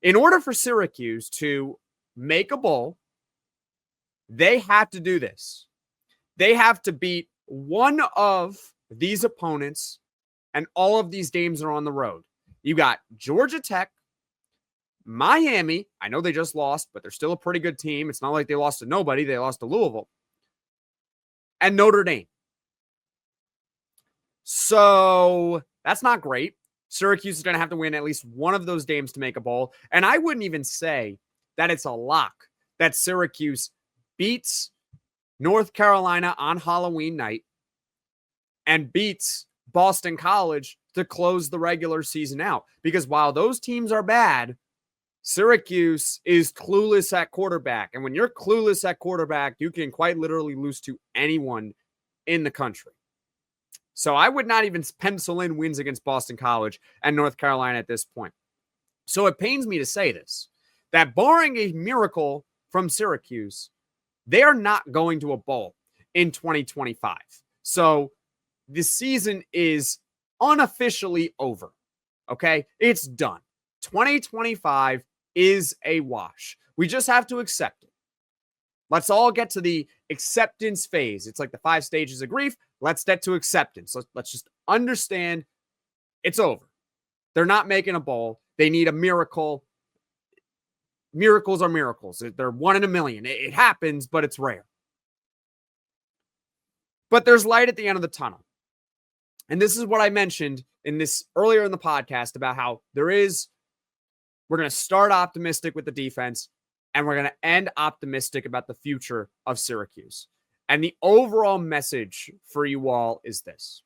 In order for Syracuse to make a bowl, they have to do this. They have to beat one of these opponents, and all of these games are on the road. You got Georgia Tech, Miami. I know they just lost, but they're still a pretty good team. It's not like they lost to nobody. They lost to Louisville. And Notre Dame. So that's not great. Syracuse is going to have to win at least one of those games to make a bowl. And I wouldn't even say that it's a lock that Syracuse beats North Carolina on Halloween night and beats Boston College to close the regular season out. Because while those teams are bad, Syracuse is clueless at quarterback. And when you're clueless at quarterback, you can quite literally lose to anyone in the country. So I would not even pencil in wins against Boston College and North Carolina at this point. So it pains me to say this, that barring a miracle from Syracuse, they are not going to a bowl in 2025. So the season is unofficially over. Okay? It's done. 2025 is a wash. We just have to accept it. Let's all get to the acceptance phase. It's like the 5 stages of grief. Let's get to acceptance. Let's just understand it's over. They're not making a bowl. They need a miracle. Miracles are miracles. They're 1 in a million. It happens, but it's rare. But there's light at the end of the tunnel. And this is what I mentioned in this earlier in the podcast about how we're going to start optimistic with the defense, and we're going to end optimistic about the future of Syracuse. And the overall message for you all is this.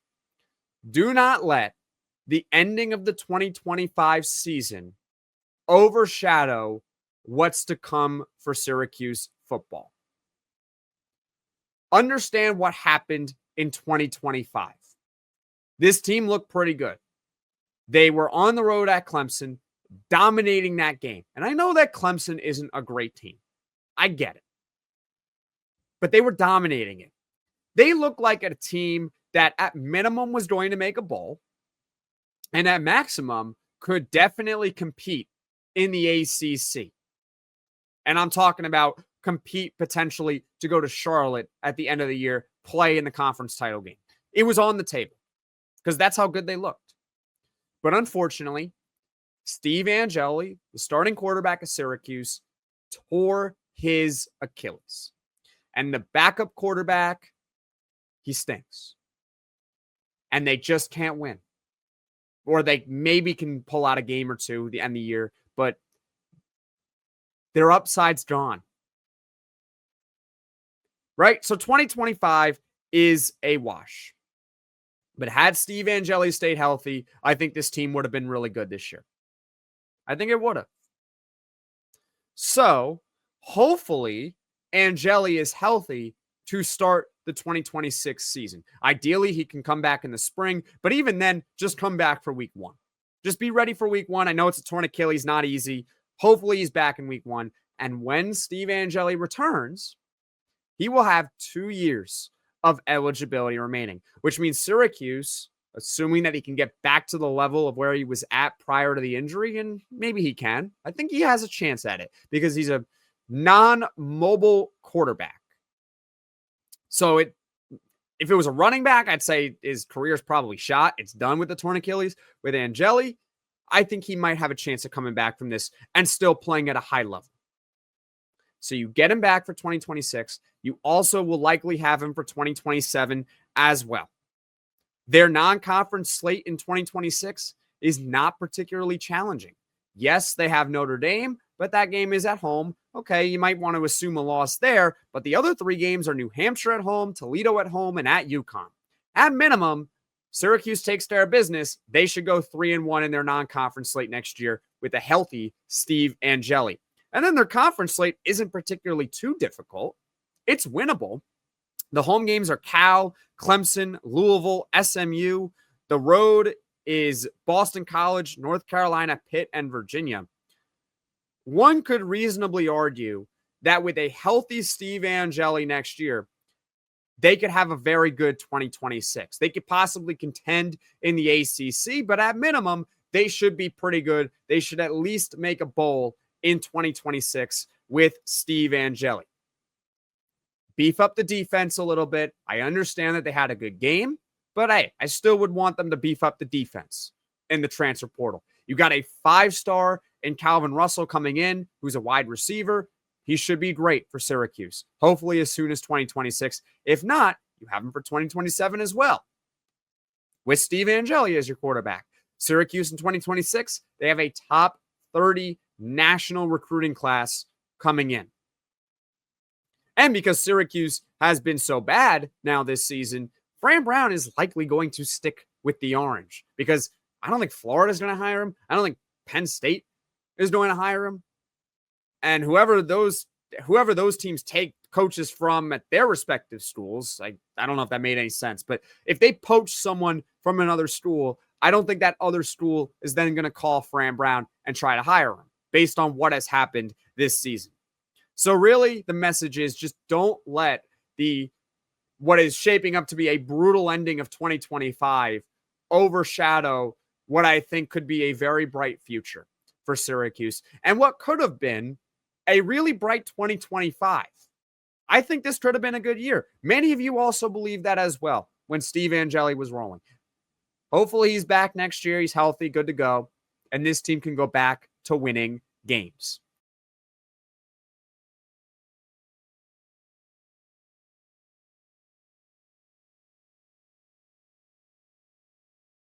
Do not let the ending of the 2025 season overshadow what's to come for Syracuse football. Understand what happened in 2025. This team looked pretty good. They were on the road at Clemson, dominating that game. And I know that Clemson isn't a great team. I get it. But they were dominating it. They looked like a team that at minimum was going to make a bowl, and at maximum could definitely compete in the ACC. And I'm talking about compete potentially to go to Charlotte at the end of the year, play in the conference title game. It was on the table because that's how good they looked. But unfortunately, Steve Angeli, the starting quarterback of Syracuse, tore his Achilles. And the backup quarterback, he stinks. And they just can't win. Or they maybe can pull out a game or two at the end of the year, but their upside's gone. Right? So 2025 is a wash. But had Steve Angeli stayed healthy, I think this team would have been really good this year. I think it would have. So, hopefully, Angeli is healthy to start the 2026 season. Ideally, he can come back in the spring, but even then, just come back for week 1. Just be ready for week 1. I know it's a torn Achilles, not easy. Hopefully, he's back in week 1. And when Steve Angeli returns, he will have 2 years of eligibility remaining, which means Syracuse, assuming that he can get back to the level of where he was at prior to the injury, and maybe he can. I think he has a chance at it because he's a non-mobile quarterback. So if it was a running back, I'd say his career's probably shot. It's done with the torn Achilles. With Angeli, I think he might have a chance of coming back from this and still playing at a high level. So you get him back for 2026. You also will likely have him for 2027 as well. Their non-conference slate in 2026 is not particularly challenging. Yes, they have Notre Dame, but that game is at home. Okay, you might want to assume a loss there, but the other 3 games are New Hampshire at home, Toledo at home, and at UConn. At minimum, Syracuse takes care of business. They should go 3-1 in their non-conference slate next year with a healthy Steve Angeli. And then their conference slate isn't particularly too difficult. It's winnable. The home games are Cal, Clemson, Louisville, SMU. The road is Boston College, North Carolina, Pitt, and Virginia. One could reasonably argue that with a healthy Steve Angeli next year, they could have a very good 2026. They could possibly contend in the ACC, but at minimum, they should be pretty good. They should at least make a bowl in 2026 with Steve Angeli. Beef up the defense a little bit. I understand that they had a good game, but hey, I still would want them to beef up the defense in the transfer portal. You got a 5-star in Calvin Russell coming in, who's a wide receiver. He should be great for Syracuse, hopefully as soon as 2026. If not, you have him for 2027 as well, with Steve Angeli as your quarterback. Syracuse in 2026, they have a top 30 national recruiting class coming in. And because Syracuse has been so bad now this season, Fran Brown is likely going to stick with the Orange, because I don't think Florida's going to hire him. I don't think Penn State is going to hire him. And whoever those teams take coaches from at their respective schools, I don't know if that made any sense, but if they poach someone from another school, I don't think that other school is then going to call Fran Brown and try to hire him based on what has happened this season. So really, the message is just don't let what is shaping up to be a brutal ending of 2025 overshadow what I think could be a very bright future for Syracuse and what could have been a really bright 2025. I think this could have been a good year. Many of you also believe that as well when Steve Angeli was rolling. Hopefully he's back next year. He's healthy, good to go. And this team can go back to winning games.